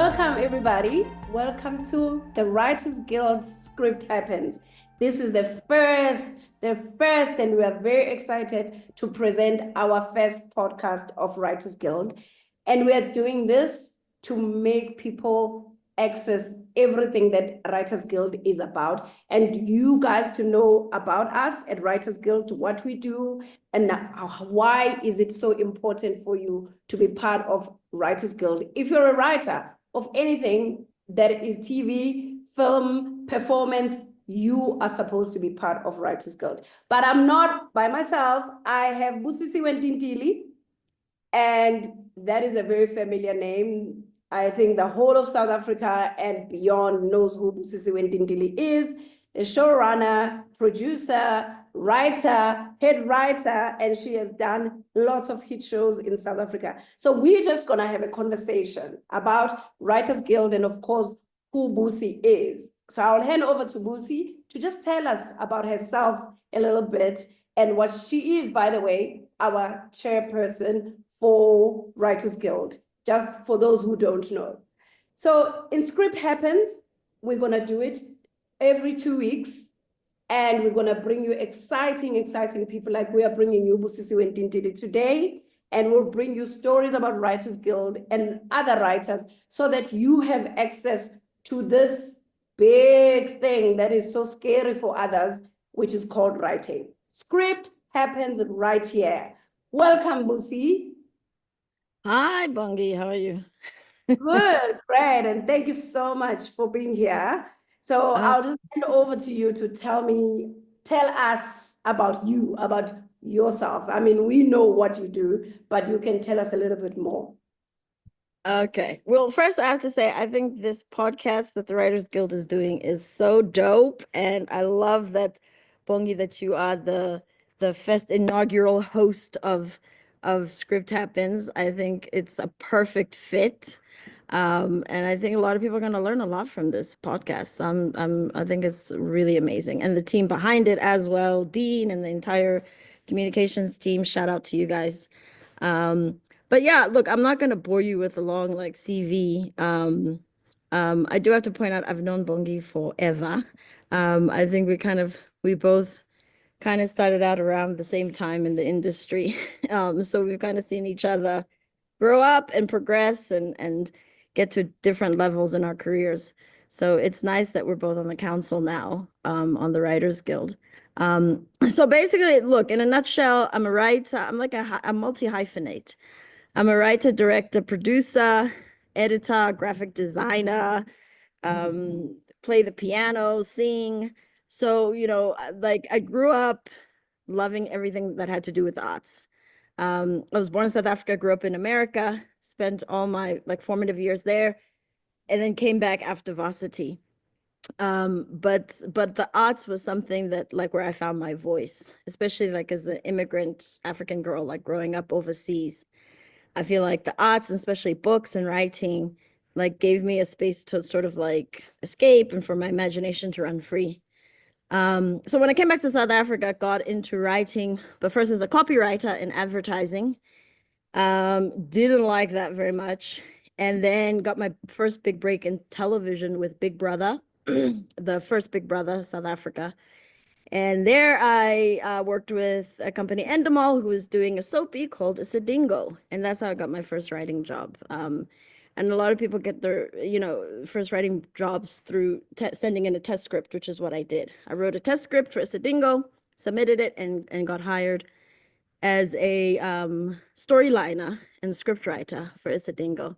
Welcome, everybody. Welcome to the Writers Guild Script Happens. This is the first, and we are very excited to present our first podcast of Writers Guild. And we are doing this to make people access everything that Writers Guild is about, and you guys to know about us at Writers Guild, what we do, and why is it so important for you to be part of Writers Guild. If you're a writer of anything that is TV, film, performance, you are supposed to be part of Writers Guild. But I'm not by myself. I have Busisiwe Ntintili, and that is a very familiar name. I think the whole of South Africa and beyond knows who Busisiwe Ntintili is, a showrunner, producer, writer, head writer, and she has done lots of hit shows in South Africa. So we're just gonna have a conversation about Writers Guild and of course, who Busi is. So I'll hand over to Busi to just tell us about herself a little bit and what she is, by the way, our chairperson for Writers Guild, just for those who don't know. So in Script Happens, we're gonna do it every 2 weeks, and we're gonna bring you exciting people like we are bringing you Busisiwe Ntintili today, and we'll bring you stories about Writers Guild and other writers so that you have access to this big thing that is so scary for others, which is called writing. Script Happens right here. Welcome, Busi. Hi, Bongi. How are you? Good, great, and thank you so much for being here. So I'll just hand over to you to tell us about you, about yourself. I mean, we know what you do, but you can tell us a little bit more. Okay. Well, first I have to say, I think this podcast that the Writers Guild is doing is so dope. And I love that, Bongi, that you are the first inaugural host of Script Happens. I think it's a perfect fit. And I think a lot of people are going to learn a lot from this podcast. I think it's really amazing. And the team behind it as well, Dean and the entire communications team, shout out to you guys. But yeah, look, I'm not going to bore you with a long like CV. I do have to point out I've known Bongi forever. I think we both kind of started out around the same time in the industry. So we've kind of seen each other grow up and progress and get to different levels in our careers. So it's nice that we're both on the council now, on the Writers Guild. So basically, look, in a nutshell, I'm a writer. I'm like a multi-hyphenate. I'm a writer, director, producer, editor, graphic designer, play the piano, sing. So, like I grew up loving everything that had to do with arts. I was born in South Africa, grew up in America, spent all my like formative years there, and then came back after varsity. But the arts was something that like where I found my voice, especially like as an immigrant African girl, like growing up overseas. I feel like the arts, and especially books and writing, like gave me a space to sort of like escape and for my imagination to run free. So when I came back to South Africa, got into writing, but first as a copywriter in advertising. Didn't like that very much. And then got my first big break in television with Big Brother, the first Big Brother, South Africa. And there I worked with a company, Endemol, who was doing a soapy called Isidingo. And that's how I got my first writing job. And a lot of people get their, first writing jobs through sending in a test script, which is what I did. I wrote a test script for Isidingo, submitted it, and got hired as a storyliner and scriptwriter for Isidingo.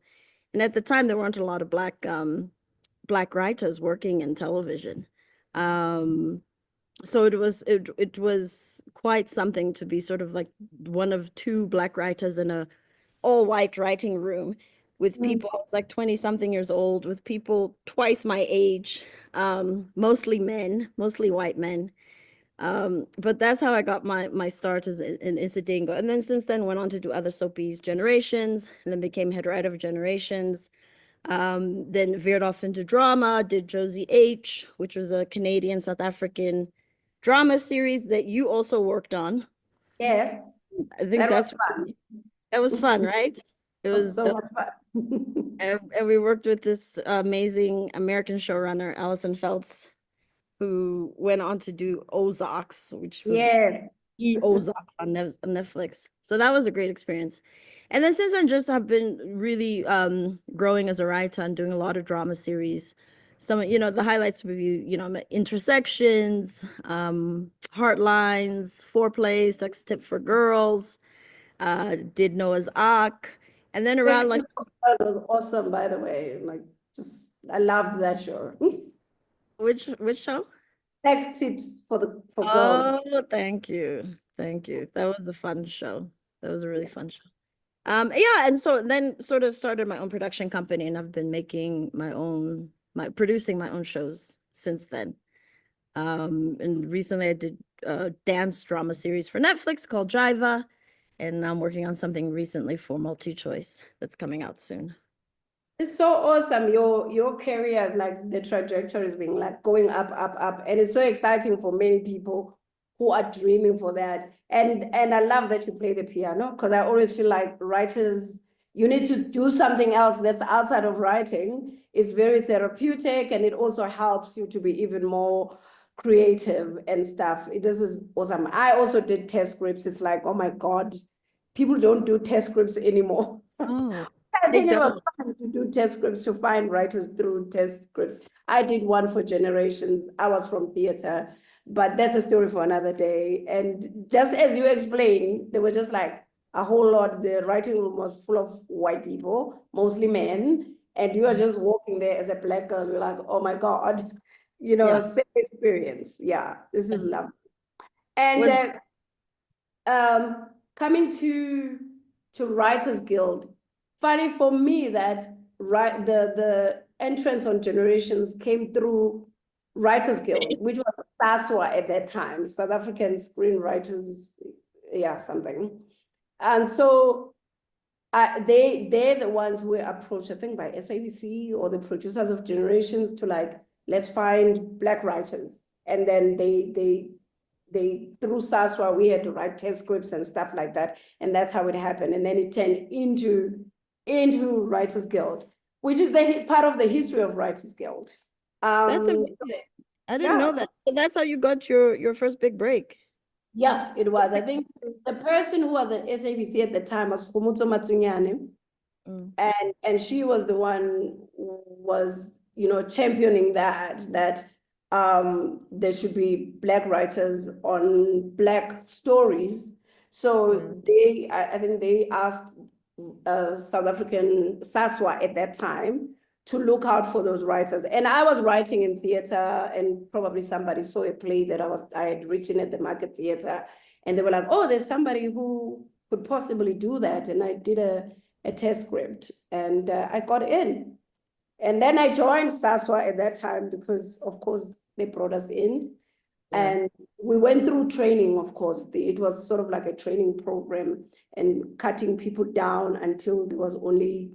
And at the time, there weren't a lot of black writers working in television. So it was quite something to be sort of like one of two black writers in a all white writing room with people. I was like 20 something years old with people twice my age, mostly men, mostly white men. But that's how I got my start in Isidingo. And then since then went on to do other soapies, Generations, and then became head writer of Generations. Then veered off into drama, did Josie H, which was a Canadian, South African drama series that you also worked on. Yeah. I think that was fun, right? It was so much fun. And we worked with this amazing American showrunner, Allison Feltz, who went on to do Ozarks, which was Yes. Ozarks on Netflix. So that was a great experience. And then since then, just have been really growing as a writer and doing a lot of drama series. Some, the highlights would be, Intersections, Heartlines, Foreplay, Sex Tip for Girls, did Noah's Ark. And then Sex around like, That was awesome, by the way. Like, just I loved that show. which show? Sex tips for girls. Oh, thank you. Thank you. That was a fun show. That was a really fun show. Yeah, and so then sort of started my own production company, and I've been making producing my own shows since then. And recently I did a dance drama series for Netflix called Jiva, and I'm working on something recently for MultiChoice that's coming out soon. It's so awesome. Your career is like the trajectory is being like going up, up, up. And it's so exciting for many people who are dreaming for that. And I love that you play the piano because I always feel like writers, you need to do something else that's outside of writing. It's very therapeutic and it also helps you to be even more creative and stuff. This is awesome. I also did test scripts. It's like, oh my God, people don't do test scripts anymore. Oh, I they think it was don't. fun to do test scripts, to find writers through test scripts. I did one for Generations. I was from theater, but that's a story for another day. And just as you explained, there was just like a whole lot. The writing room was full of white people, mostly men. And you are just walking there as a Black girl. You're like, oh my God, Yeah. same experience. Yeah, this is love. And Was coming to Writers Guild, funny for me that the entrance on Generations came through Writers Guild, which was SASWA at that time, South African Screenwriters, yeah, something. And so they're the ones who were approached, I think, by SABC or the producers of Generations to like, let's find Black writers. And then they through SASWA, we had to write test scripts and stuff like that. And that's how it happened. And then it turned into Writers Guild, which is the part of the history of Writers Guild. that's Um, amazing. I didn't yeah, know that. So that's how you got your first big break. yeah, it was. I think the person who was at SABC at the time was Fumuto Matsunyane. Mm. And she was the one who was, championing that there should be Black writers on Black stories. So I think they asked South African SASWA at that time to look out for those writers. And I was writing in theater, and probably somebody saw a play that I had written at the Market Theater, and they were like, "Oh, there's somebody who could possibly do that." And I did a test script, and I got in. And then I joined SASWA at that time because, of course, they brought us in. Yeah. And we went through training, of course. It was sort of like a training program and cutting people down until there was only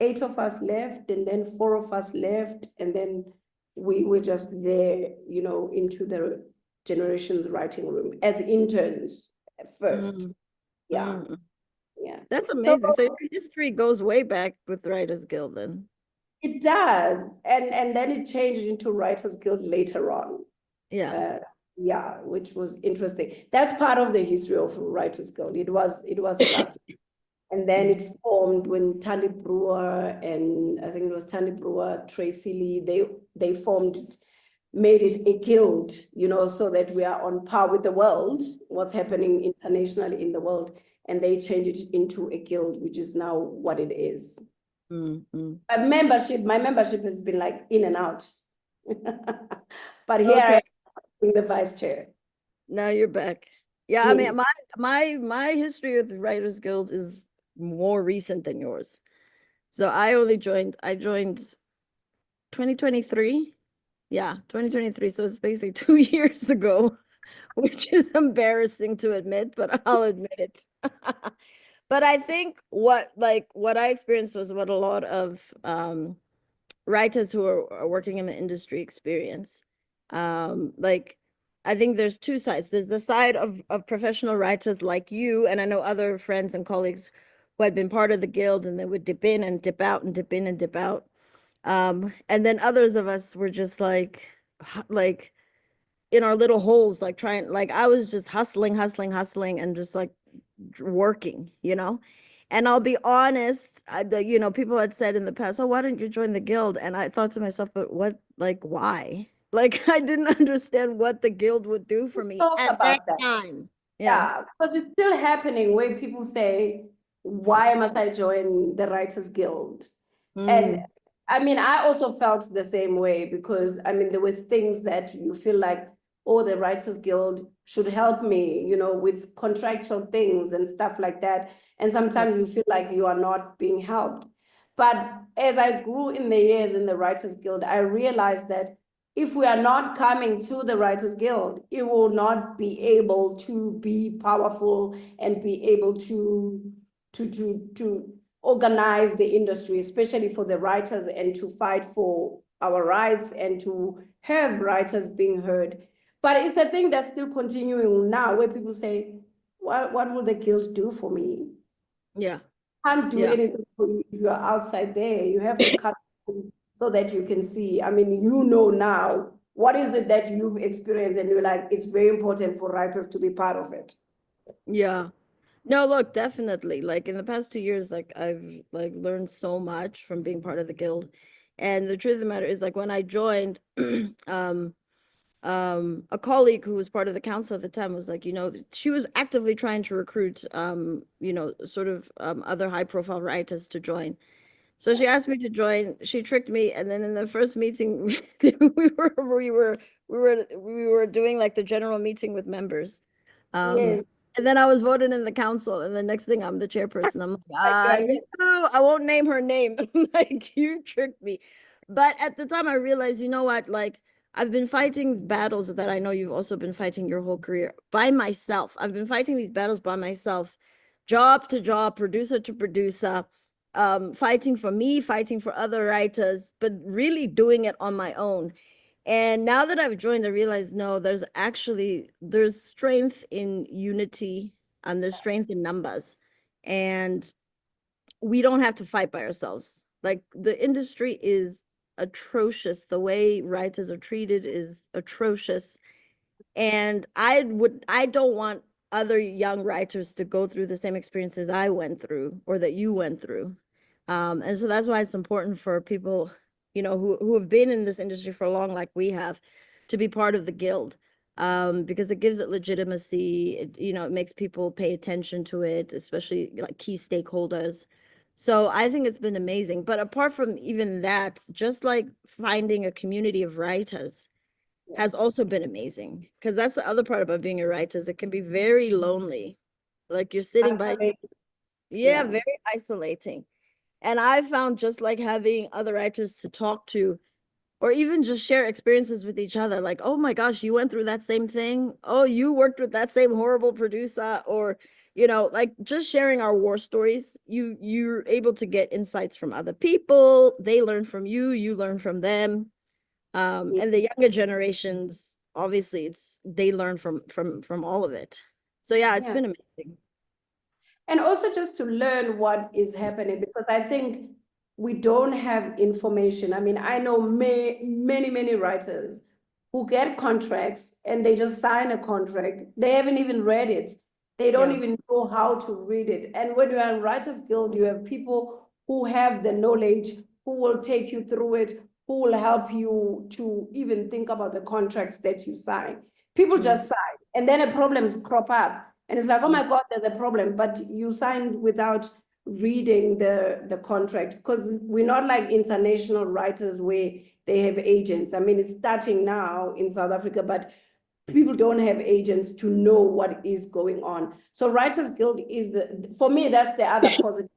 8 of us left, and then 4 of us left. And then we were just there, into the Generations writing room as interns at first. Mm. Yeah. Mm. Yeah. That's So amazing. So your history goes way back with Writers Guild then. it does. And then it changed into Writers Guild later on. Yeah. Yeah, which was interesting. That's part of the history of Writers Guild. It was SASU. And then it formed when Tandy Brewer and I think it was Tandy Brewer, Tracy Lee, they formed it, made it a guild, so that we are on par with the world, what's happening internationally in the world. And they changed it into a guild, which is now what it is. Mm-hmm. My membership has been like in and out. But here I am being the vice chair. Now you're back. Yeah, I mean my history with the Writers Guild is more recent than yours. So I joined 2023. Yeah, 2023. So it's basically 2 years ago, which is embarrassing to admit, but I'll admit it. But I think what I experienced was what a lot of writers who are working in the industry experience. I think there's two sides. There's the side of professional writers like you, and I know other friends and colleagues who had been part of the guild, and they would dip in and dip out and dip in and dip out. And then others of us were just like in our little holes, like trying, like I was just hustling, and just like working, you know. And I'll be honest, people had said in the past, "Oh, why didn't you join the guild?" And I thought to myself, "But what? Like, why?" Like, I didn't understand what the guild would do for me Talk at that about that. time. Yeah. Yeah, but it's still happening where people say, why must I join the Writers Guild? And Mm. I mean, I also felt the same way because I mean, there were things that you feel like, oh, the Writers Guild should help me, you know, with contractual things and stuff like that. And sometimes you feel like you are not being helped. But as I grew in the years in the Writers Guild, I realized that if we are not coming to the Writers Guild, it will not be able to be powerful and be able to organize the industry, especially for the writers, and to fight for our rights and to have writers being heard. But it's a thing that's still continuing now, where people say, what will the guild do for me? Yeah. Can't do Yeah. anything for you if you are outside there. You have to come so that you can see. I mean, you know now, what is it that you've experienced, and you're like, it's very important for writers to be part of it. Yeah. No, look, definitely. Like in the past 2 years, like I've like learned so much from being part of the guild. And the truth of the matter is, like when I joined, um, a colleague who was part of the council at the time was like, she was actively trying to recruit, sort of other high profile writers to join. So she asked me to join. She tricked me, and then in the first meeting, we were doing like the general meeting with members. Yes. And then I was voted in the council, and the next thing I'm the chairperson. I'm like, Like, I won't name her name. Like, you tricked me. But at the time I realized, you know what, like I've been fighting battles that I know you've also been fighting your whole career by myself. I've been fighting these battles by myself, job to job, producer to producer, fighting for me, fighting for other writers, but really doing it on my own. And now that I've joined, I realize no, there's strength in unity and there's strength in numbers. And we don't have to fight by ourselves. Like the industry is atrocious. The way writers are treated is atrocious. And I don't want other young writers to go through the same experiences I went through or that you went through. And so that's why it's important for people, who have been in this industry for long, like we have, to be part of the guild. Because it gives it legitimacy. It makes people pay attention to it, especially like key stakeholders. So I think it's been amazing. But apart from even that, just like finding a community of writers has also been amazing, because that's the other part about being a writer is it can be very lonely. Like you're sitting by, yeah, Yeah. very isolating. And I found just like having other writers to talk to, or even just share experiences with each other, like, oh my gosh, you went through that same thing. Oh, you worked with that same horrible producer, or like just sharing our war stories. You're able to get insights from other people. They learn from you, you learn from them. And the younger generations, obviously, they learn from all of it. So yeah, it's been amazing. And also just to learn what is happening, because I think we don't have information. I mean, I know many writers who get contracts and they just sign a contract. They haven't even read it. They don't Yeah. even know how to read it. And when you're in Writers Guild, you have people who have the knowledge, who will take you through it, who will help you to even think about the contracts that you sign. People just sign, and then a problems crop up. And it's like, oh my God, there's a problem. But you signed without reading the contract, because we're not like international writers where they have agents. I mean, it's starting now in South Africa, but people don't have agents to know what is going on. So Writers Guild is for me, that's the other positive.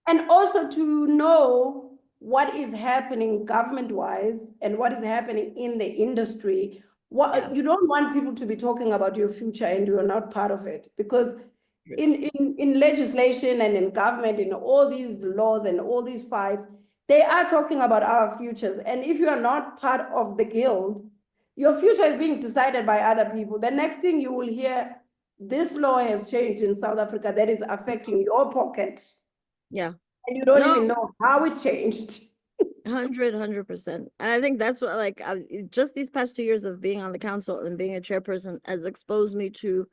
And also to know what is happening government-wise and what is happening in the industry. Yeah. You don't want people to be talking about your future and you're not part of it, because in legislation and in government, in all these laws and all these fights, they are talking about our futures. And if you are not part of the guild, your future is being decided by other people. The next thing you will hear, this law has changed in South Africa that is affecting your pocket. Yeah. And you don't No, even know how it changed. 100%. And I think that's what, like, just these past 2 years of being on the council and being a chairperson has exposed me to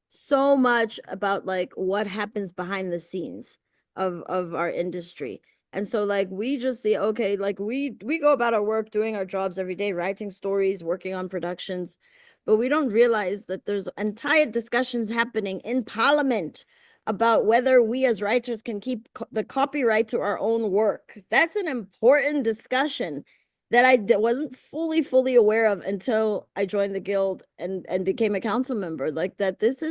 so much about like what happens behind the scenes of our industry. And so like we just see, okay, like we go about our work, doing our jobs every day, writing stories, working on productions, but we don't realize that there's entire discussions happening in parliament about whether we as writers can keep the copyright to our own work. That's an important discussion that I wasn't fully aware of until I joined the guild and became a council member. Like that, this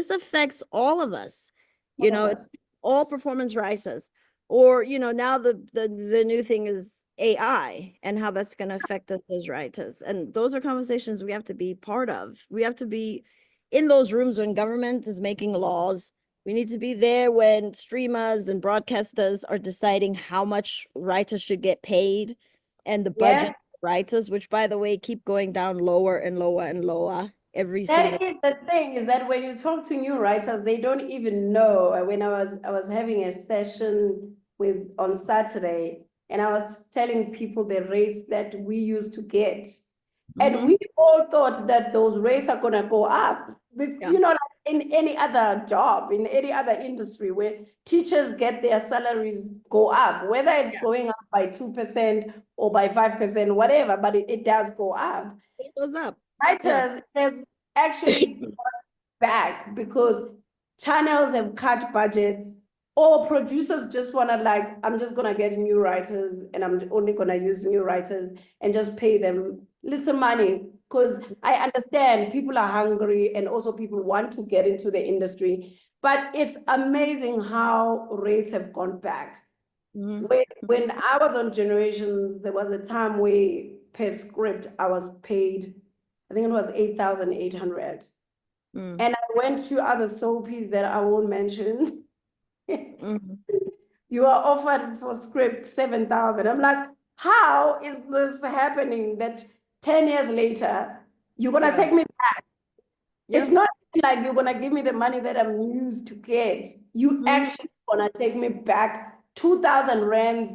affects all of us. You know, it's all performance writers. Or, you know, now the new thing is AI and how that's going to affect us as writers. And those are conversations we have to be part of. We have to be in those rooms when government is making laws. We need to be there when streamers and broadcasters are deciding how much writers should get paid, and the Yeah. budget writers, which by the way keep going down lower and lower and lower every single. That is the thing, is that when you talk to new writers, they don't even know. When I was having a session with on Saturday, and I was telling people the rates that we used to get. And we all thought that those rates are gonna go up. Yeah. You know, like in any other job, in any other industry where teachers get their salaries go up, whether it's going up by 2% or by 5%, whatever, but it does go up. It goes up. Writers has actually gone back because channels have cut budgets, or producers just want to, like, I'm just going to get new writers and I'm only going to use new writers and just pay them little money, because I understand people are hungry and also people want to get into the industry. But it's amazing how rates have gone back. When I was on Generations, there was a time where per script I was paid, I think it was 8,800. And I went to other soapies that I won't mention. You are offered for script 7,000. I'm like, how is this happening that 10 years later, you're going to take me back? It's not like you're going to give me the money that I'm used to get. You actually going to take me back 2,000 rands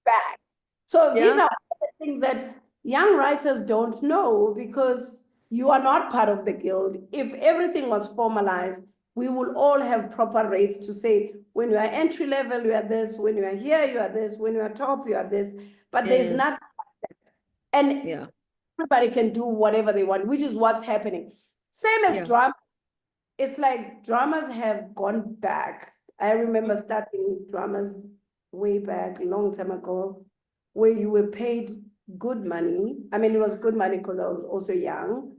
back. So these are the things that young writers don't know, because you are not part of the guild. If everything was formalized, we will all have proper rates to say, when you are entry level, you are this, when you are here, you are this, when you are top, you are this. But there's not, and everybody can do whatever they want, which is what's happening. Same as drama. It's like dramas have gone back. I remember starting dramas way back, a long time ago, where you were paid good money. I mean, it was good money because I was also young.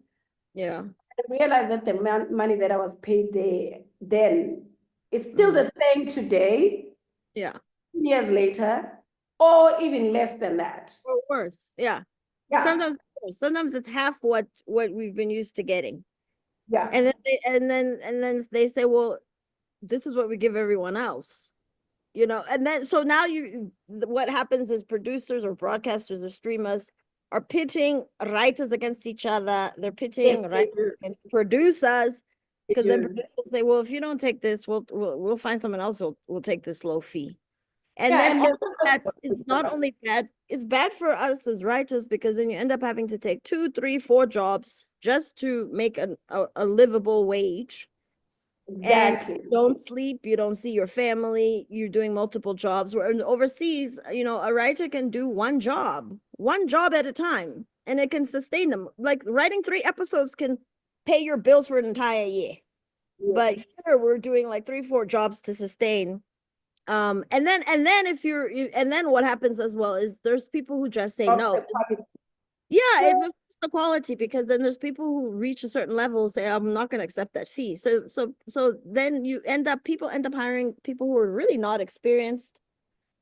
Yeah. I realized that the money that I was paid there then is still the same today. Yeah. Years later, or even less than that. Or worse. Yeah. Sometimes it's half what we've been used to getting. Yeah. And then they say, well, this is what we give everyone else. You know, and then so now what happens is producers or broadcasters or streamers are pitting writers against each other. They're pitting writers against producers, because then producers say, well, if you don't take this, we'll find someone else who'll take this low fee. And then that it's not only bad, it's bad for us as writers, because then you end up having to take 2, 3, 4 jobs just to make a livable wage. Exactly. And you don't sleep, you don't see your family, you're doing multiple jobs. Where overseas, you know, a writer can do one job at a time, and it can sustain them. Like writing 3 episodes can pay your bills for an entire year. Yes. But here we're doing like 3, 4 jobs to sustain. And then and then what happens as well is there's people who just say no. Yeah, it affects the quality, because then there's people who reach a certain level say, I'm not going to accept that fee. So then people end up hiring people who are really not experienced,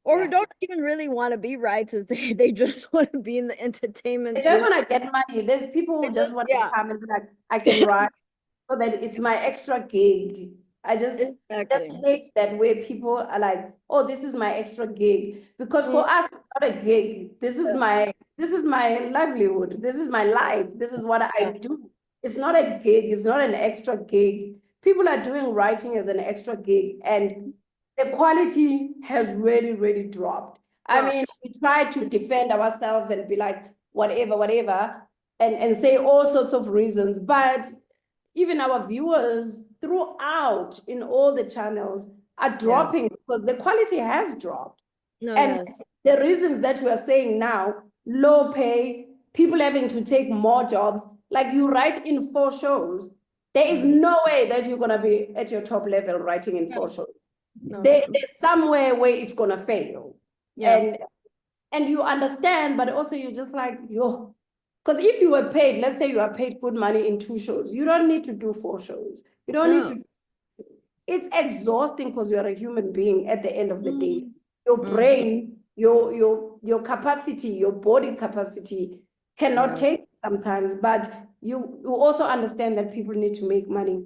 or who don't even really want to be writers. They just want to be in the entertainment. They just want to get money. There's people who just want to come and be like, I can write so that it's my extra gig. I just hate that way people are like, oh, this is my extra gig. Because for us, it's not a gig. This is my livelihood. This is my life. This is what I do. It's not a gig. It's not an extra gig. People are doing writing as an extra gig, and the quality has really, really dropped. I mean, we try to defend ourselves and be like, whatever, whatever, and say all sorts of reasons. But even our viewers throughout in all the channels are dropping because the quality has dropped. No, And yes. the reasons that we are saying now, low pay, people having to take more jobs, like you write in 4 shows, there is no way that you're going to be at your top level writing in 4 shows. No. There's somewhere where it's going to fail. Yeah. And you understand, but also you're just like, yo, because if you were paid, let's say you are paid good money in 2 shows, you don't need to do 4 shows. You don't need to. It's exhausting because you're a human being at the end of the day. Your brain, your capacity, your body capacity cannot take sometimes, but you also understand that people need to make money.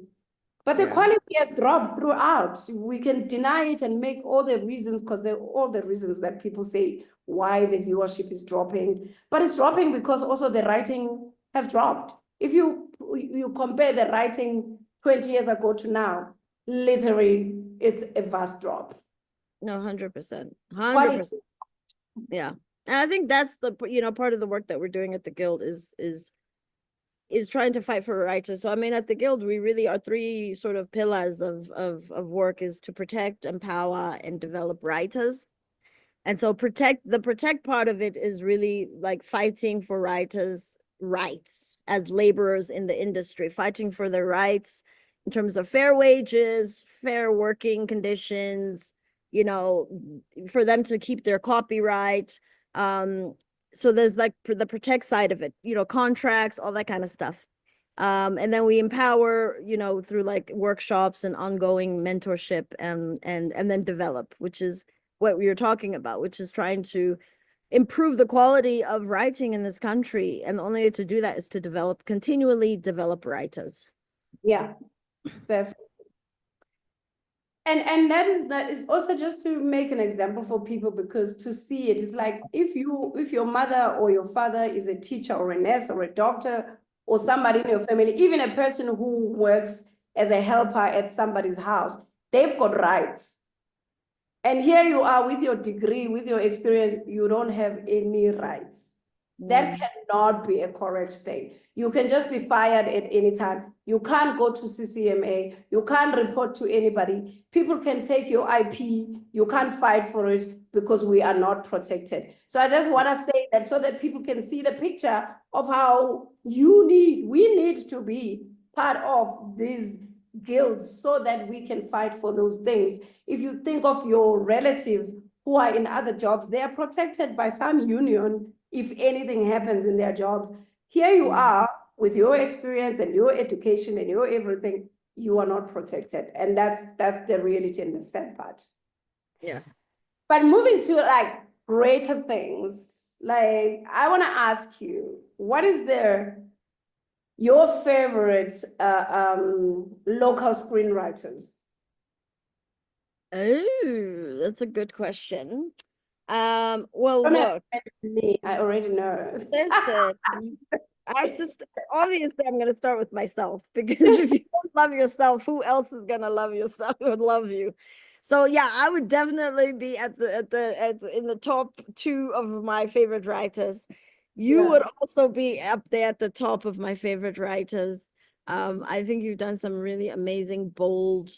But the quality has dropped throughout. We can deny it and make all the reasons, because they're all the reasons that people say why the viewership is dropping. But it's dropping because also the writing has dropped. If you compare the writing 20 years ago to now, literally, it's a vast drop. No, 100%. 100%. Yeah. And I think that's the, part of the work that we're doing at the Guild is trying to fight for writers. So I mean, at the Guild, we really are 3 sort of pillars of work is to protect, empower, and develop writers. And so the protect part of it is really like fighting for writers' rights as laborers in the industry, fighting for their rights in terms of fair wages, fair working conditions, for them to keep their copyright. So there's like the protect side of it, contracts, all that kind of stuff. And then we empower, through like workshops and ongoing mentorship and then develop, which is what we were talking about, which is trying to improve the quality of writing in this country. And the only way to do that is to continually develop writers. Yeah, definitely. And that is also just to make an example for people, because to see it is like if your mother or your father is a teacher or a nurse or a doctor or somebody in your family, even a person who works as a helper at somebody's house, they've got rights. And here you are with your degree, with your experience, you don't have any rights. That cannot be a correct thing. You can just be fired at any time. You can't go to CCMA. You can't report to anybody. People can take your IP. You can't fight for it because we are not protected. So I just want to say that so that people can see the picture of how we need to be part of these guilds so that we can fight for those things. If you think of your relatives who are in other jobs, they are protected by some union if anything happens in their jobs. Here you are with your experience and your education and your everything, you are not protected. And that's the reality and the sad part. Yeah. But moving to like greater things, like I want to ask you, what is your favorite local screenwriters? Oh, that's a good question. Well, look, I already know. Listen, obviously I'm gonna start with myself, because if you don't love yourself, who else is gonna love yourself would love you? So yeah, I would definitely be in the top 2 of my favorite writers. You would also be up there at the top of my favorite writers. I think you've done some really amazing, bold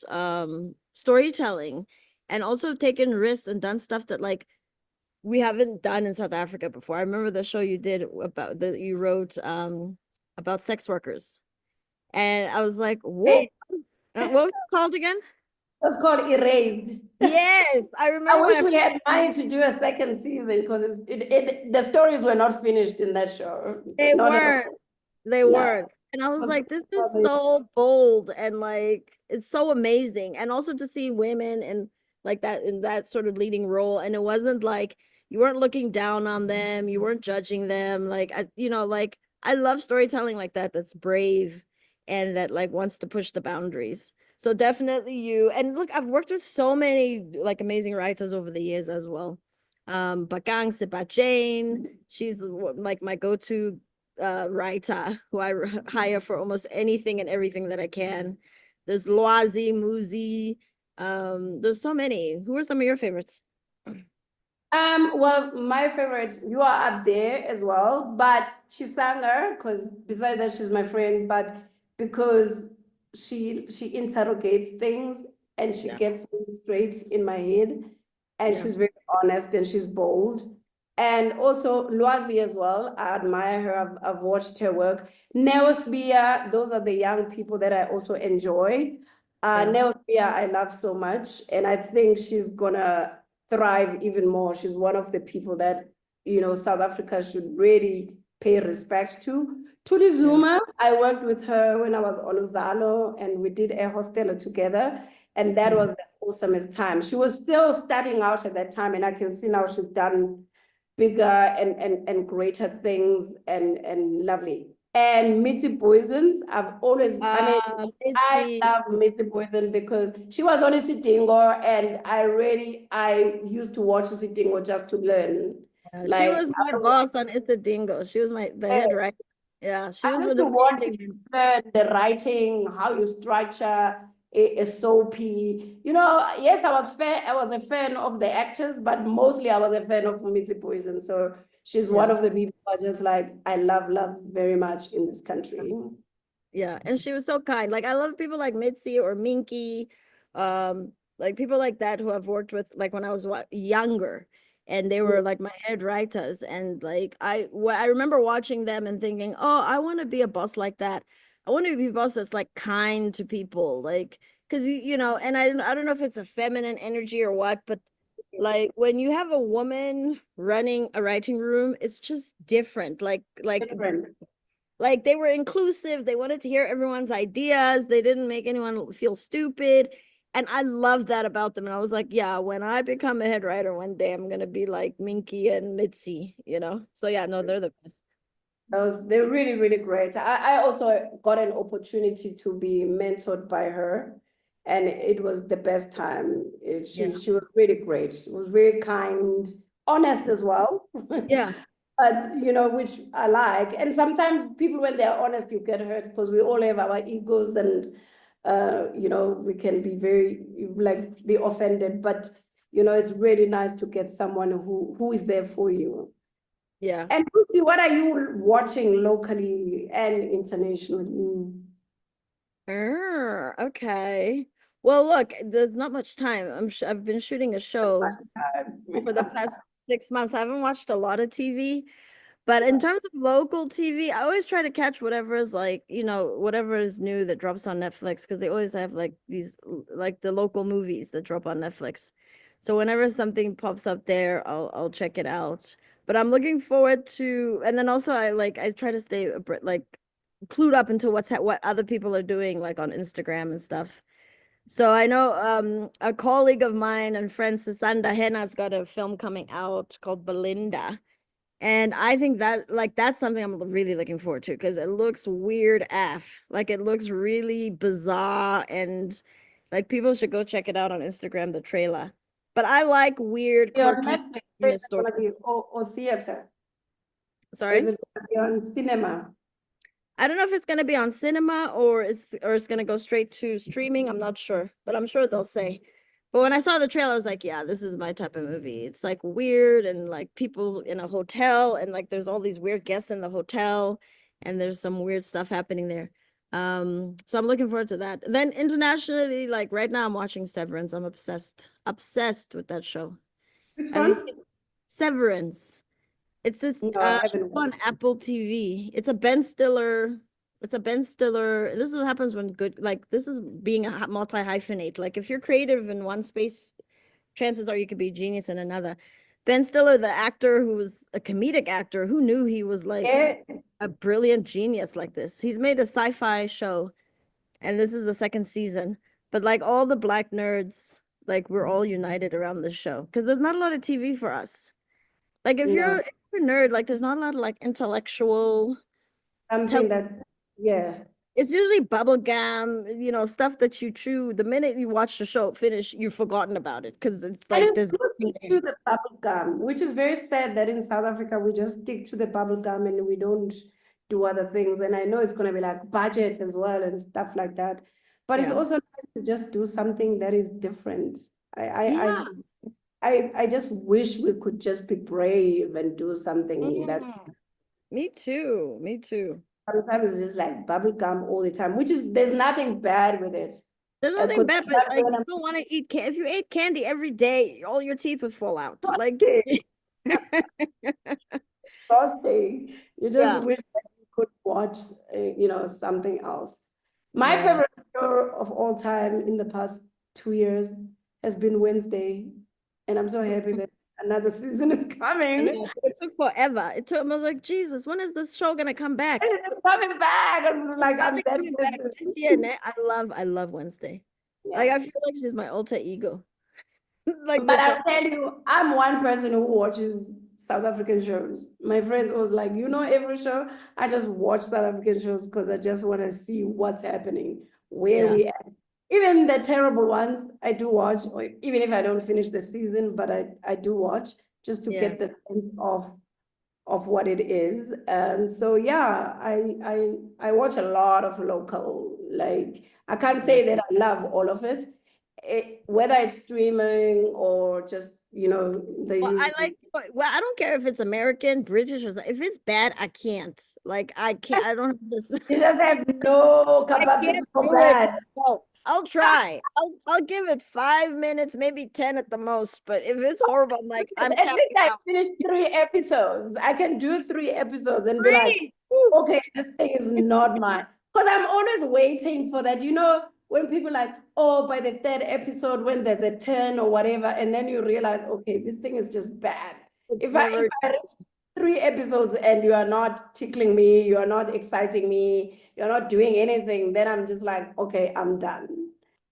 storytelling, and also taken risks and done stuff that like we haven't done in South Africa before. I remember the show you did you wrote about sex workers. And I was like, what? What was it called again? It was called Erased. Yes, I remember. I wish we had money to do a second season, because the stories were not finished in that show. They weren't. They weren't. And I was like, this is so bold and like it's so amazing. And also to see women and like that in that sort of leading role. And it wasn't like you weren't looking down on them, you weren't judging them. Like like I love storytelling like that, that's brave and that like wants to push the boundaries. So definitely you. And look, I've worked with so many like amazing writers over the years as well. Bakang Sipa Jane, she's like my go-to writer who I hire for almost anything and everything that I can. There's Loazi Muzi, There's so many. Who are some of your favorites? Well, my favorite, you are up there as well, but Chisanga, because besides that, she's my friend, but because she interrogates things and she Yeah. gets me straight in my head, and Yeah. she's very honest and she's bold. And also Lwazi as well. I admire her. I've watched her work. Neosphere, those are the young people that I also enjoy. Yeah. Neosphere, I love so much, and I think she's gonna thrive even more. She's one of the people that, South Africa should really pay respect to. Tuli Yeah. Zuma, I worked with her when I was on Uzalo and we did a hostel together. And that was the awesomest time. She was still starting out at that time, and I can see now she's done bigger and greater things and lovely. And Mitzi Poisons, I Mitzi. love Mitzi Poison because she was on Isidingo, and I used to watch Isidingo just to learn. She Like, was my boss on Isadingo. She was the head writer. Yeah, she I was used an to watch amazing. the writing, how you structure a soapy. Yes, I was a fan of the actors, but mostly I was a fan of Mitzi Poison. So she's one Yeah. of the people I just like, I love very much in this country. Yeah, and she was so kind. Like I love people like Mitzi or Minky, like people like that who I've worked with like when I was younger, and they were like my head writers. And like I remember watching them and thinking, oh, I want to be a boss like that. I want to be a boss that's like kind to people, like because and I don't know if it's a feminine energy or what, but like when you have a woman running a writing room, it's just different. Different. Like they were inclusive. They wanted to hear everyone's ideas. They didn't make anyone feel stupid. And I love that about them. And I was like, yeah, when I become a head writer one day, I'm gonna be like Minky and Mitzi. So yeah, no, they're the best. They're really, really great. I also got an opportunity to be mentored by her, and it was the best time. Yeah. She was really great. She was very kind, honest as well. Yeah. But which I like. And sometimes people, when they're honest, you get hurt because we all have our egos, and we can be very be offended. But it's really nice to get someone who is there for you. Yeah. And Lucy, what are you watching locally and internationally? Okay. Well, look, there's not much time. I've been shooting a show for the past 6 months. I haven't watched a lot of TV. But in terms of local TV, I always try to catch whatever is like, whatever is new that drops on Netflix because they always have like these like the local movies that drop on Netflix. So whenever something pops up there, I'll check it out. But I'm looking forward to, and then also I try to stay like clued up into what other people are doing like on Instagram and stuff. So I know a colleague of mine and friend Sasanda Hena's got a film coming out called Belinda. And I think that's something I'm really looking forward to because it looks weird AF. Like it looks really bizarre and like people should go check it out on Instagram, the trailer. But I like weird, On quirky Netflix, so is it going to be stories. or theater? Or is Sorry? it going to be on cinema? I don't know if it's gonna be on cinema or it's gonna go straight to streaming. I'm not sure, but I'm sure they'll say. But when I saw the trailer, I was like, yeah, this is my type of movie. It's like weird and like people in a hotel and like there's all these weird guests in the hotel and there's some weird stuff happening there. So I'm looking forward to that. Then internationally, like right now I'm watching Severance. I'm obsessed with that show. Which Have you one? seen Severance? It's this No, I haven't show on watched. Apple TV. It's a Ben Stiller. This is what happens when good like this is being a multi hyphenate. Like if you're creative in one space, chances are you could be a genius in another. Ben Stiller, the actor who was a comedic actor, who knew he was like Yeah. a brilliant genius like this. He's made a sci-fi show, and this is the second season. But like all the black nerds, like we're all united around this show because there's not a lot of TV for us. Like No, if you're a nerd, like there's not a lot of like intellectual tele something that, yeah. it's usually bubble gum, stuff that you chew. The minute you watch the show finish, you've forgotten about it because it's And like it's there's good to nothing stick there. to the bubble gum, which is very sad that in South Africa we just stick to the bubble gum and we don't do other things. And I know it's going to be like budget as well and stuff like that. But it's Yeah. also to just do something that is different. Yeah. I just wish we could just be brave and do something that's Me too. Me too. sometimes it's just like bubble gum all the time, which is there's nothing bad with it. There's nothing Because bad, but like you don't want to eat if you ate candy every day, all your teeth would fall out. Like exhausting. You just yeah. wish that you could watch, something else. My Yeah. favorite show of all time in the past 2 years has been Wednesday, and I'm so happy that another season is I coming. know. It took forever. I was like, Jesus, when is this show gonna come back? It's coming back. It's like I'm Finally that coming back this person. year. I love Wednesday. Like Yeah. I feel like she's my alter ego. Like But I'll tell you, I'm one person who watches South African shows. My friends was like, every show. I just watch South African shows because I just want to see what's happening, where yeah. we at. Even the terrible ones, I do watch, or even if I don't finish the season, but I do watch just to Yeah. get the sense of what it is. And so yeah, I watch a lot of local. Like I can't Yeah. say that I love all of it. Whether it's streaming or just the Well, I usual. like well, I don't care if it's American, British, or if it's bad, I can't. Like I can't, I don't have this. You just have no I capacity can't for do it. bad. No, I'll try. I'll give it 5 minutes, maybe 10 at the most. But if it's horrible, I'm like, I'm At least tapping I out. finished 3 episodes. I can do 3 episodes and be like, Free. Woo. okay, this thing is not mine. Because I'm always waiting for that. When people like, oh, by the third episode, when there's a turn or whatever, and then you realize, okay, this thing is just bad. It's If never. I reach 3 episodes and you are not tickling me, you are not exciting me, you're not doing anything, then I'm just like, okay, I'm done.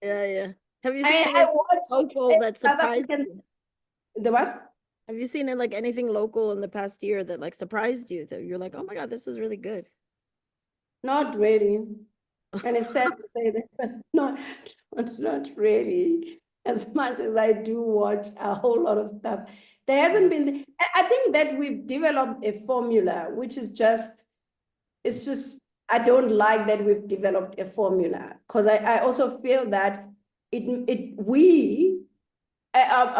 Yeah, yeah. Have you I seen mean, I anything watch local that South surprised African, you? the what? Have you seen like anything local in the past year that like surprised you that you're like, oh my God, this was really good? Not really. And it's sad to say that, but not really. As much as I do watch a whole lot of stuff, there hasn't Yeah. been. I think that we've developed a formula, which is it's just, I don't like that we've developed a formula because I also feel that I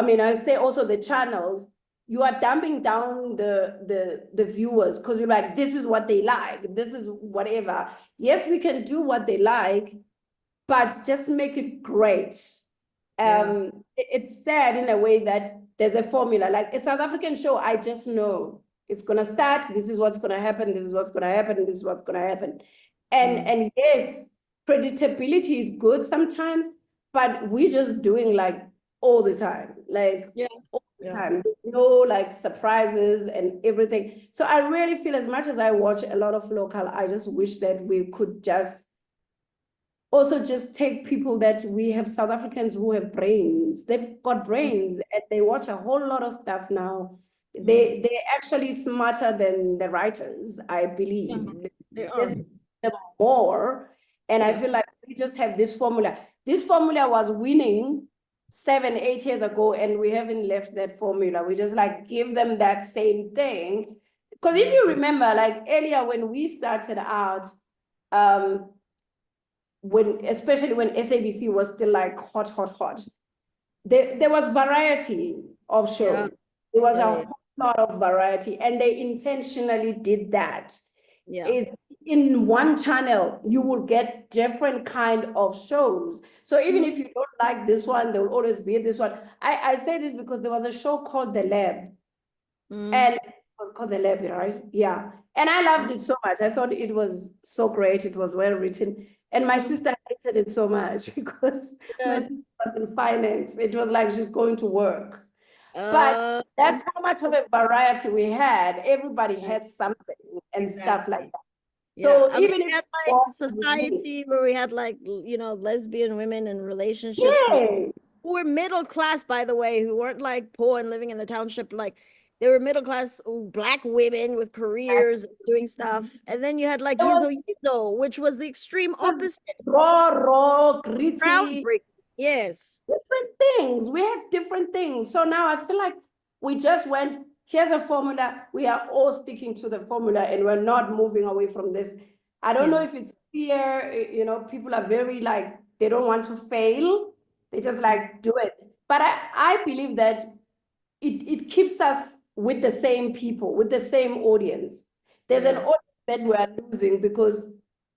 mean, I say also the channels, you are dumping down the viewers because you're like, this is what they like, this is whatever. Yes, we can do what they like, but just make it great. Yeah. It's sad in a way that there's a formula. Like a South African show, I just know it's gonna start, this is what's gonna happen, this is what's gonna happen, this is what's gonna happen. And yes, predictability is good sometimes, but we're just doing like all the time, like Yeah. all the Yeah. time. There's no like surprises and everything. So I really feel as much as I watch a lot of local, I just wish that we could just also just take people that we have South Africans who have brains. They've got brains and they watch a whole lot of stuff now. They're actually smarter than the writers, I Yeah. believe. They are. There's more. And I Yeah. feel like we just have this formula. This formula was winning 7, 8 years ago, and we haven't left that formula. We just like give them that same thing. Because if you remember, like earlier when we started out, especially when SABC was still like hot, there was variety of shows. Yeah. There was Yeah. a Yeah. whole lot of variety, and they intentionally did that. Yeah. In one channel, you will get different kind of shows. So even if you don't like this one, there will always be this one. I say this because there was a show called The Lab, and called The Lab, right? Yeah. And I loved it so much. I thought it was so great. It was well written. And my sister hated it so much because my Yeah. sister was in finance. It was like she's going to work. But Uh, that's how much of a variety we had. Everybody had something and stuff like exactly. that. Yeah. So I mean, even we if had it like was society where we had like, lesbian women in relationships yeah, who were middle class, by the way, who weren't like poor and living in the township. Like they were middle class Black women with careers doing stuff. And then you had like it was Yizo Yizo, which was the extreme opposite. raw, gritty, Groundbreaking. Yes. different things. We had different things. So now I feel like we just went, here's a formula. We are all sticking to the formula and we're not moving away from this. I don't know if it's fear, people are very like, they don't want to fail. They just like do it. But I believe that it keeps us with the same people, with the same audience. There's an audience that we are losing because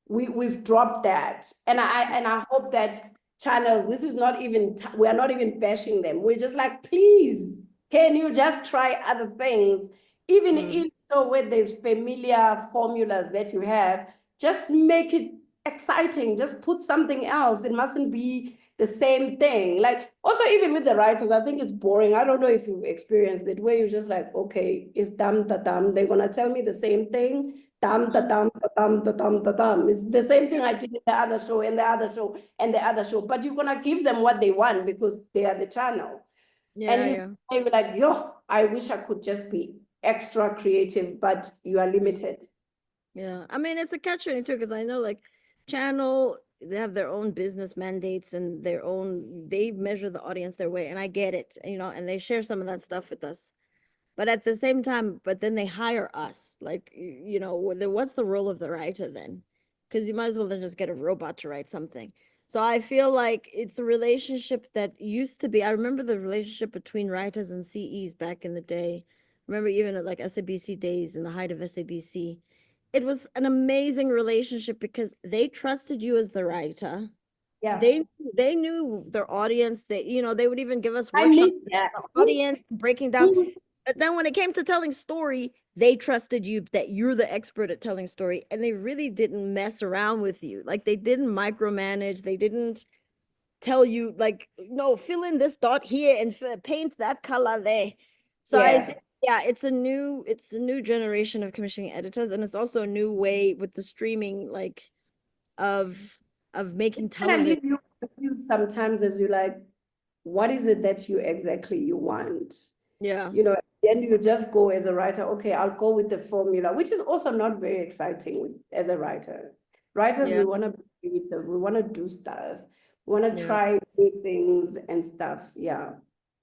we've dropped that. And I hope that channels, this is not even, we are not even bashing them. We're just like, please, can you just try other things? Even if so where there's familiar formulas that you have, just make it exciting. Just put something else. It mustn't be the same thing. Like also even with the writers, I think it's boring. I don't know if you've experienced it, where you're just like, okay, it's dum da dum. They're gonna tell me the same thing. Dum da dum da dum da dum da dum. It's the same thing I did in the other show and the other show and the other show. But you're gonna give them what they want because they are the channel. And you be like, yo, I wish I could just be extra creative, but you are limited. Yeah, I mean, it's a catch-22 because I know like channel, they have their own business mandates and their own, they measure the audience their way, and I get it, and they share some of that stuff with us. But at the same time, but then they hire us. Like, what's the role of the writer then? Because you might as well then just get a robot to write something. So I feel like it's a relationship that used to be, I remember the relationship between writers and CEs back in the day. Remember even at like SABC days, in the height of SABC. It was an amazing relationship because they trusted you as the writer. Yeah. They knew their audience. They would even give us I workshops miss that. the audience, breaking down. But then when it came to telling story, they trusted you that you're the expert at telling story, and they really didn't mess around with you. Like they didn't micromanage. They didn't tell you like, no, fill in this dot here and paint that color there. So I think, it's a new generation of commissioning editors, and it's also a new way with the streaming, like of making And I leave television. you confused sometimes as you like, what is it that you want? Yeah. Then you just go as a writer, okay, I'll go with the formula, which is also not very exciting as a writer. Writers, we want to be creative, we want to do stuff, we want to try new things and stuff. Yeah.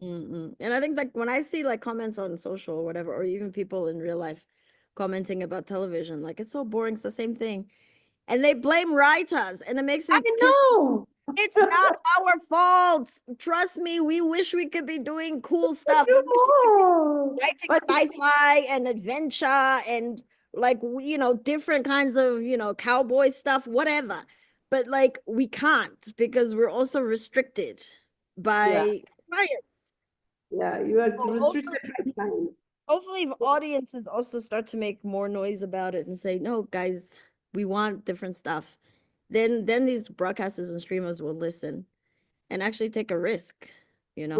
And I think like when I see like comments on social or whatever, or even people in real life commenting about television, like it's so boring, it's the same thing. And they blame writers, and it makes me know. It's not our fault. Trust me, we wish we could be doing cool stuff. We wish we could be writing sci-fi and adventure and like different kinds of cowboy stuff, whatever. But like we can't because we're also restricted by clients. Yeah, you are restricted by clients. Hopefully, if audiences also start to make more noise about it and say, no, guys, we want different stuff, then these broadcasters and streamers will listen and actually take a risk, Yeah.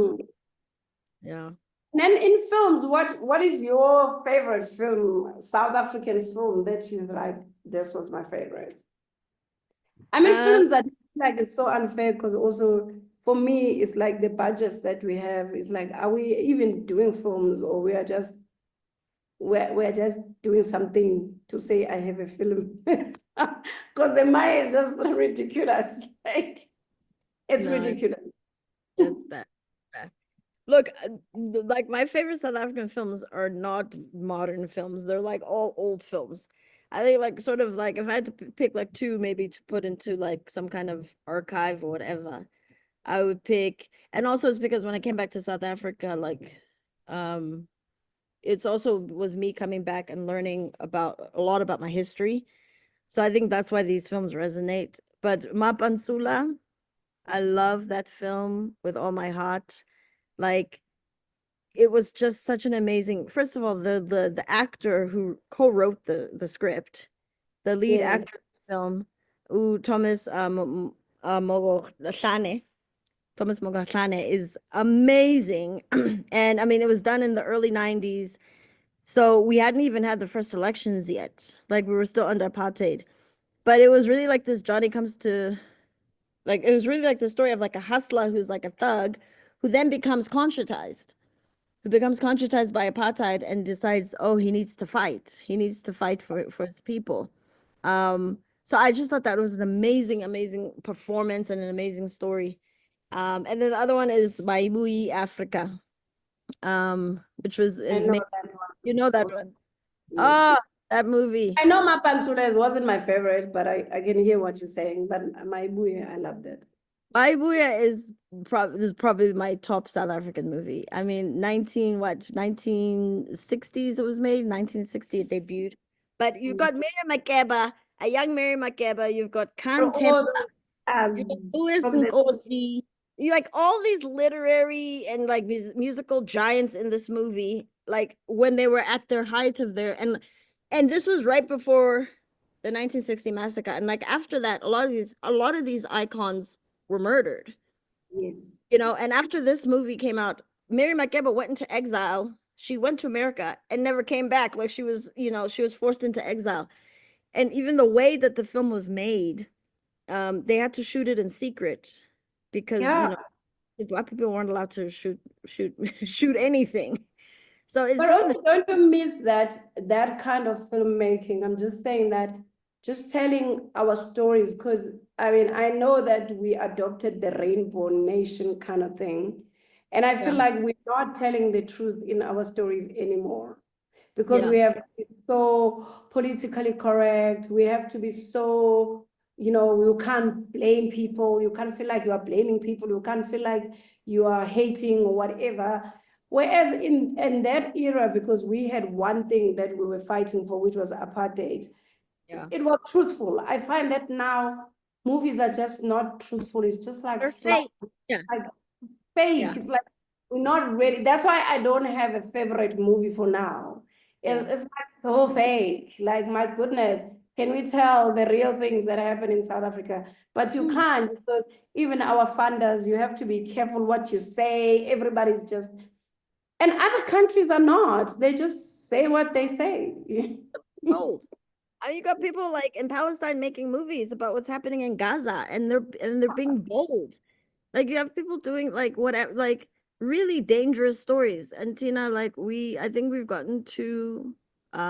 And then in films, what is your favorite film, South African film that you like, this was my favorite? I mean, films that like it's so unfair because also for me, it's like the budgets that we have is like, are we even doing films or we're just doing something to say I have a film? Because the money is just ridiculous. Like it's ridiculous. It's bad. Look, like my favorite South African films are not modern films. They're like all old films. I think like sort of like if I had to pick like two maybe to put into like some kind of archive or whatever, I would pick, and also it's because when I came back to South Africa, like it's also was me coming back and learning about a lot about my history. So I think that's why these films resonate. But Mapansula, I love that film with all my heart. Like it was just such an amazing, first of all, the actor who co-wrote the script, the lead actor of the film, Thomas Mogohlane. Thomas Mogohlane is amazing. And I mean, it was done in the early 90s. So we hadn't even had the first elections yet. Like we were still under apartheid. But it was really like this Johnny comes to, like, it was really like the story of like a hustler who's like a thug who then becomes conscientized, by apartheid and decides, oh, he needs to fight. He needs to fight for his people. So I just thought that was an amazing, amazing performance and an amazing story. And then the other one is Maibui Africa, which was you know that one. Ah, that movie. I know Mapantsula wasn't my favorite, but I can hear what you're saying. But my boy, I loved it. Baibuya is probably my top South African movie. I mean, 1960s it was made, 1960 it debuted. But you've got Mary Makeba, a young Mary Makeba, you've got For Khan Temple, all those, you got Louis from the Nkosi, you like all these literary and like musical giants in this movie, like when they were at their height of their and this was right before the 1960 massacre. And like after that, a lot of these icons were murdered. yes, And after this movie came out, Mary Makeba went into exile. She went to America and never came back. Like she was forced into exile. And even the way that the film was made, they had to shoot it in secret because yeah. black people weren't allowed to shoot shoot anything. So it's But just also don't you miss that kind of filmmaking? I'm just saying that just telling our stories, because I mean I know that we adopted the Rainbow Nation kind of thing. And I feel yeah, like we're not telling the truth in our stories anymore because yeah, we have to be so politically correct. We have to be so, you can't blame people. You can't feel like you are blaming people. You can't feel like you are hating or whatever. Whereas in that era, because we had one thing that we were fighting for, which was apartheid, yeah. it was truthful. I find that now movies are just not truthful. It's just like They're fluff, fake. Yeah, like fake. yeah, It's like we're not really. That's why I don't have a favorite movie for now. yeah. It's like so fake. Like my goodness, can we tell the real things that happen in South Africa? But you Mm. can't because even our funders, you have to be careful what you say. Everybody's just, and other countries are not. They just say what they say. Bold. I mean, you got people like in Palestine making movies about what's happening in Gaza, and they're being bold. Like you have people doing like whatever, like really dangerous stories. And Tina, like I think we've gotten too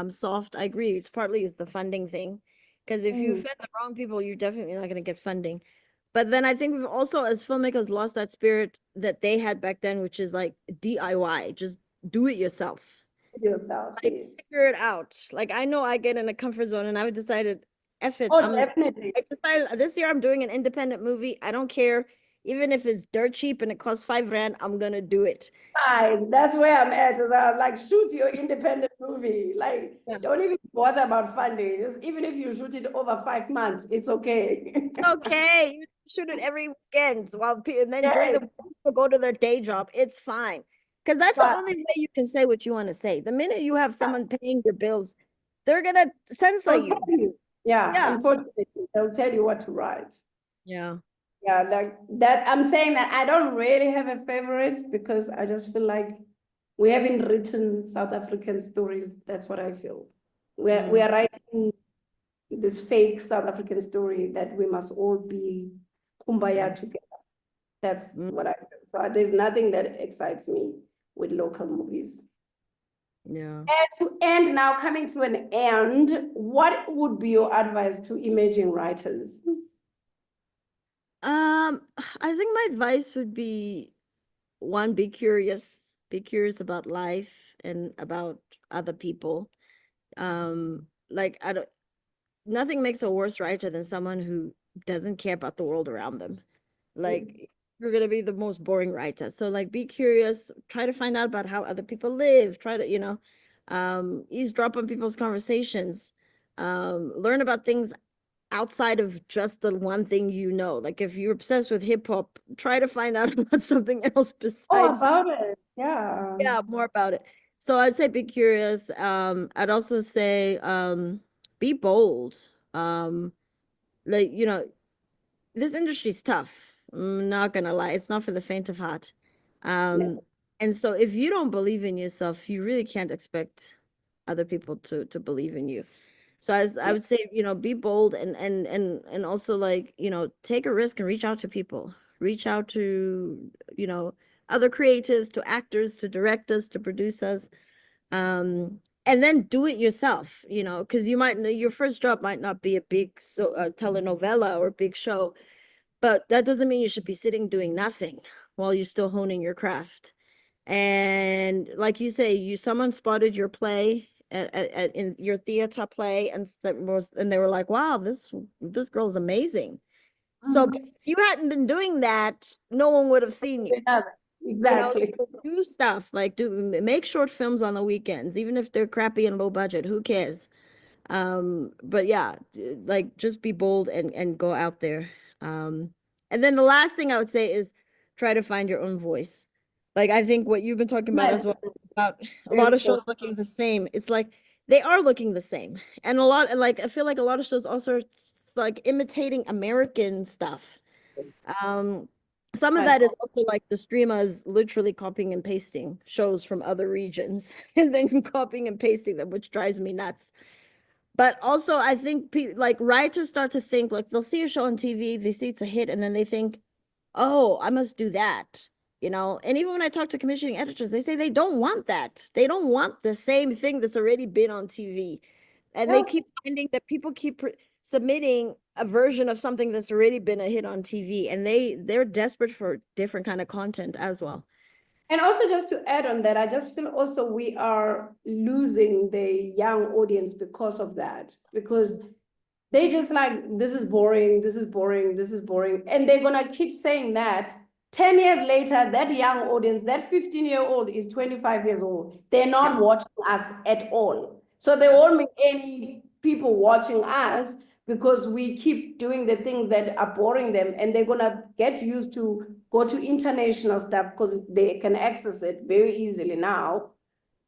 soft. I agree. It's the funding thing, because if you Mm, offend the wrong people, you're definitely not going to get funding. But then I think we've also, as filmmakers, lost that spirit that they had back then, which is like DIY, just do it yourself. yourself, Like yes. figure it out. Like I know I get in a comfort zone, and I've decided, F it. Oh, definitely. I decided this year I'm doing an independent movie. I don't care. Even if it's dirt cheap and it costs 5 rand, I'm gonna do it. Fine. That's where I'm at. As I'm like, shoot your independent movie. Like, Yeah. don't even bother about funding. Just, even if you shoot it over 5 months, it's okay. Okay. You shoot it every weekend and then during Yes, the week, people go to their day job. It's fine. Because that's the but only way you can say what you want to say. The minute you have someone paying your bills, they're gonna censor they'll tell you. you. Yeah, Yeah. unfortunately, they'll tell you what to write. Yeah. Yeah, like that. I'm saying that I don't really have a favorite because I just feel like we haven't written South African stories. That's what I feel. We Mm, are writing this fake South African story that we must all be kumbaya mm, together. That's mm. what I feel. So there's nothing that excites me with local movies. Yeah. And to end now, coming to an end, what would be your advice to emerging writers? I think my advice would be one, be curious about life and about other people. Like I don't Nothing makes a worse writer than someone who doesn't care about the world around them. Yes. Like you're gonna be the most boring writer. So like be curious, try to find out about how other people live, try to, eavesdrop on people's conversations, learn about things outside of just the one thing you know. Like if you're obsessed with hip hop, try to find out about something else Oh, besides, about it. Yeah. yeah, more about it. So I'd say be curious. I'd also say be bold. Um, like, this industry's tough. I'm not gonna lie, it's not for the faint of heart. Yeah. Um, and so if you don't believe in yourself, you really can't expect other people to believe in you. So I Yeah. would say, be bold and also like, take a risk and reach out to people. Reach out to, other creatives, to actors, to directors, to producers. And then do it yourself, because your first job might not be a big telenovela or a big show, but that doesn't mean you should be sitting doing nothing while you're still honing your craft. And like you say, someone spotted your play in your theater play, and they were like, "Wow, this girl is amazing." So if you hadn't been doing that, no one would have seen you. Exactly. So do stuff like make short films on the weekends, even if they're crappy and low budget. Who cares? But yeah, like just be bold and go out there. And then the last thing I would say is try to find your own voice. Like I think what you've been talking about as well, about a lot of shows looking the same. It's like they are looking the same, and like I feel like a lot of shows also are like imitating American stuff. Some of that is also like the streamers literally copying and pasting shows from other regions and then copying and pasting them, which drives me nuts. But also, I think like writers start to think like they'll see a show on TV, they see it's a hit, and then they think, "Oh, I must do that." And even when I talk to commissioning editors, they say they don't want that. They don't want the same thing that's already been on TV, and they keep finding that people keep submitting a version of something that's already been a hit on TV, and they're desperate for different kind of content as well. And also just to add on that, I just feel also we are losing the young audience because of that, because they just like, this is boring, this is boring, this is boring. And they're gonna keep saying that. 10 years later, that young audience, that 15-year-old is 25 years old. They're not watching us at all. So there won't be any people watching us because we keep doing the things that are boring them, and they're gonna get used to go to international stuff because they can access it very easily now.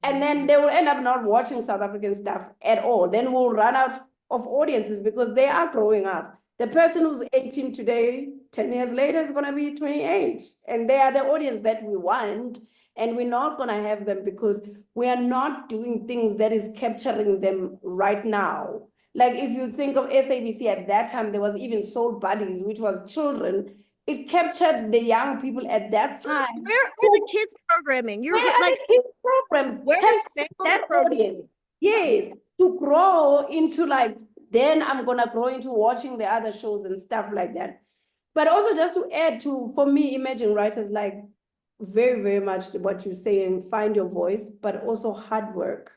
And then they will end up not watching South African stuff at all. Then we'll run out of audiences because they are growing up. The person who's 18 today, 10 years later is gonna be 28. And they are the audience that we want. And we're not gonna have them because we are not doing things that is capturing them right now. Like if you think of SABC at that time, there was even Soul Buddies, which was children. It captured the young people at that time. Where are the kids programming? Where are the kids program? Where is that audience? Yes, to grow into like, then I'm gonna grow into watching the other shows and stuff like that. But also just to add to, for me, emerging writers, like very, very much what you're saying, find your voice, but also hard work.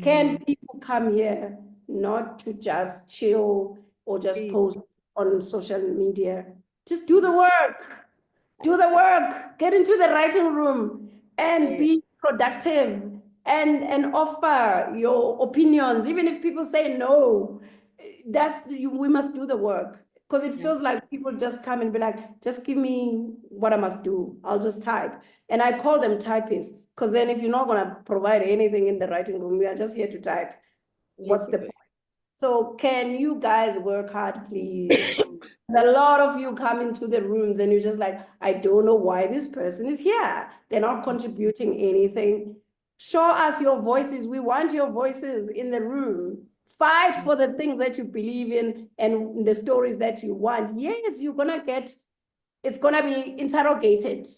Can people come here not to just chill or just post on social media? Just do the work. Do the work. Get into the writing room and be productive and offer your opinions. Even if people say no, we must do the work. Because it feels like people just come and be like, just give me what I must do. I'll just type. And I call them typists. Because then if you're not going to provide anything in the writing room, we are just here to type. What's the point? So can you guys work hard, please? A lot of you come into the rooms and you're just like, I don't know why this person is here. They're not contributing anything. Show us your voices. We want your voices in the room. Fight for the things that you believe in and the stories that you want. Yes, you're gonna get, it's gonna be interrogated.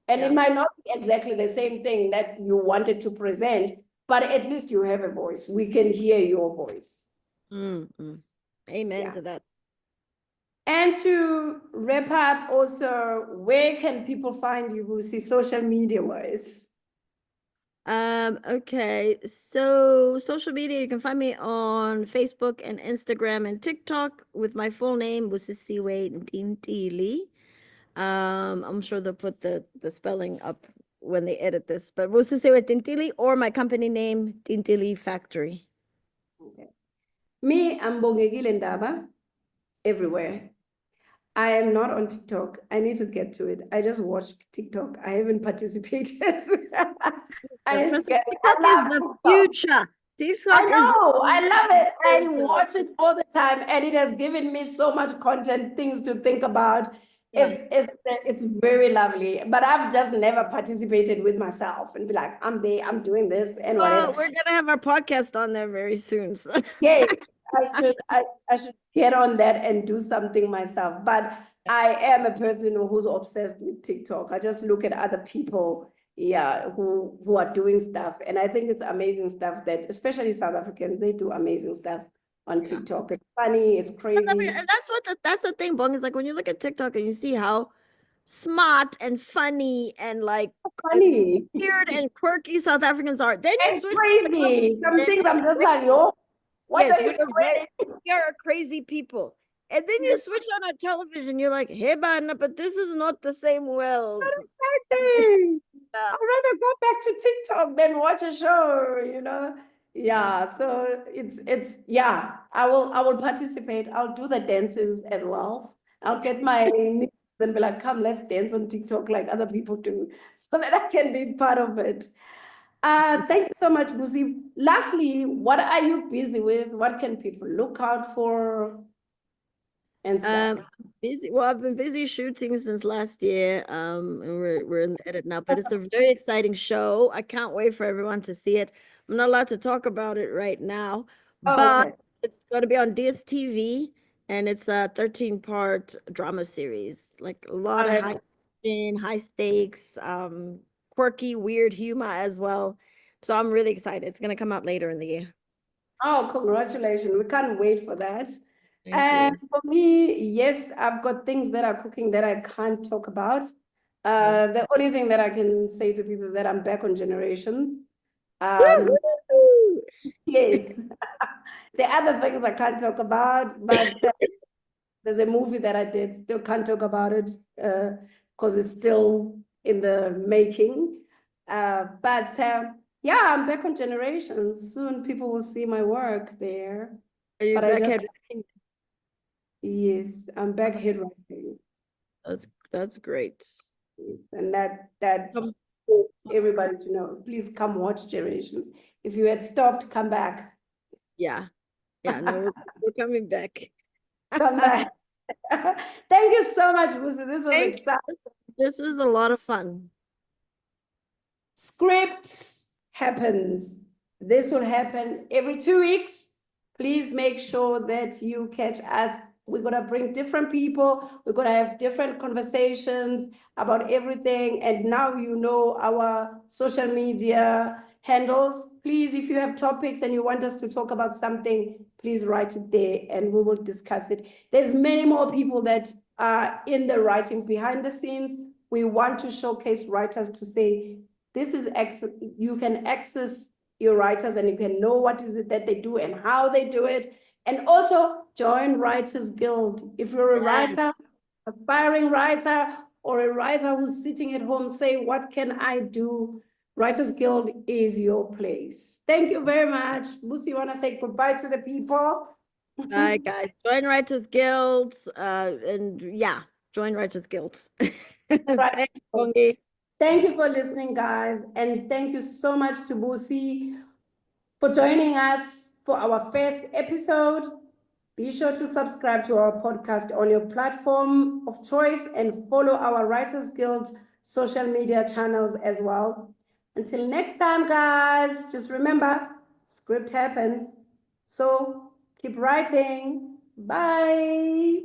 And it might not be exactly the same thing that you wanted to present, but at least you have a voice. We can hear your voice. Amen to that. And to wrap up also, where can people find you, Busi, social media wise? Okay, so social media, you can find me on Facebook and Instagram and TikTok with my full name, Busisiwe Ntintili. I'm sure they'll put the spelling up when they edit this, but Busisiwe Ntintili, or my company name, Ntintili Factory. Okay. Me, I'm Bongi Ndaba, everywhere. I am not on TikTok. I need to get to it. I just watched TikTok. I haven't participated. TikTok is the future. I know. I love it. I watch it all the time, and it has given me so much content, things to think about. It's very lovely. But I've just never participated with myself and be like, I'm there, I'm doing this, and whatever. We're gonna have our podcast on there very soon. So. Yeah, I should get on that and do something myself. But I am a person who's obsessed with TikTok. I just look at other people, who are doing stuff. And I think it's amazing stuff that, especially South Africans, they do amazing stuff on TikTok. It's funny, it's crazy. And that's the thing, Bong, is like when you look at TikTok and you see how smart and funny and like weird and quirky South Africans are. Then you switch crazy. Some things I'm just like, yo, what are you doing? You're a crazy people. And then you switch on a television, you're like, hey, Bana, but this is not the same world. Exciting. I'd rather go back to TikTok than watch a show, you know. Yeah, so it's yeah, I will participate. I'll do the dances as well. I'll get my nieces and be like, come, let's dance on TikTok like other people do, so that I can be part of it. Thank you so much, Busi. Lastly, what are you busy with? What can people look out for and stuff? Busy. Well, I've been busy shooting since last year. And we're in the edit now, but it's a very exciting show. I can't wait for everyone to see it. I'm not allowed to talk about it right now, Oh, but okay. it's going to be on DSTV, and it's a 13-part drama series. Like a lot of high action, high stakes, quirky, weird humor as well. So I'm really excited. It's going to come out later in the year. Oh, congratulations. We can't wait for that. Thank And you. for me, yes, I've got things that are cooking that I can't talk about. The only thing that I can say to people is that I'm back on Generations. Um, Woohoo! yes. The other things I can't talk about, but there's a movie that I did, still can't talk about it because it's still in the making. But yeah, I'm back on Generations. Soon people will see my work there. Are you But I back just, at yes, I'm back head writing. That's great. And that Um, everybody to know. Please come watch Generations. If you had stopped, come back. yeah. Yeah, no, we're coming back. Come back. Thank you so much, Busi. This was Thank exciting. you. This is a lot of fun. Script happens. This will happen every 2 weeks. Please make sure that you catch us. We're going to bring different people. We're going to have different conversations about everything. And now you know our social media handles. Please, if you have topics and you want us to talk about something, please write it there and we will discuss it. There's many more people that are in the writing behind the scenes. We want to showcase writers to say, this is you can access your writers and you can know what is it that they do and how they do it. And also join Writers Guild. If you're a writer, aspiring writer, or a writer who's sitting at home saying, what can I do? Writers Guild is your place. Thank you very much. Busi, you want to say goodbye to the people? Bye, guys. Join Writers Guilds. And yeah, join Writers Guilds. Right. Thanks, Bongi. Thank you for listening, guys. And thank you so much to Busi for joining us for our first episode. Be sure to subscribe to our podcast on your platform of choice and follow our Writers Guild social media channels as well. Until next time, guys, just remember, script happens. So keep writing. Bye.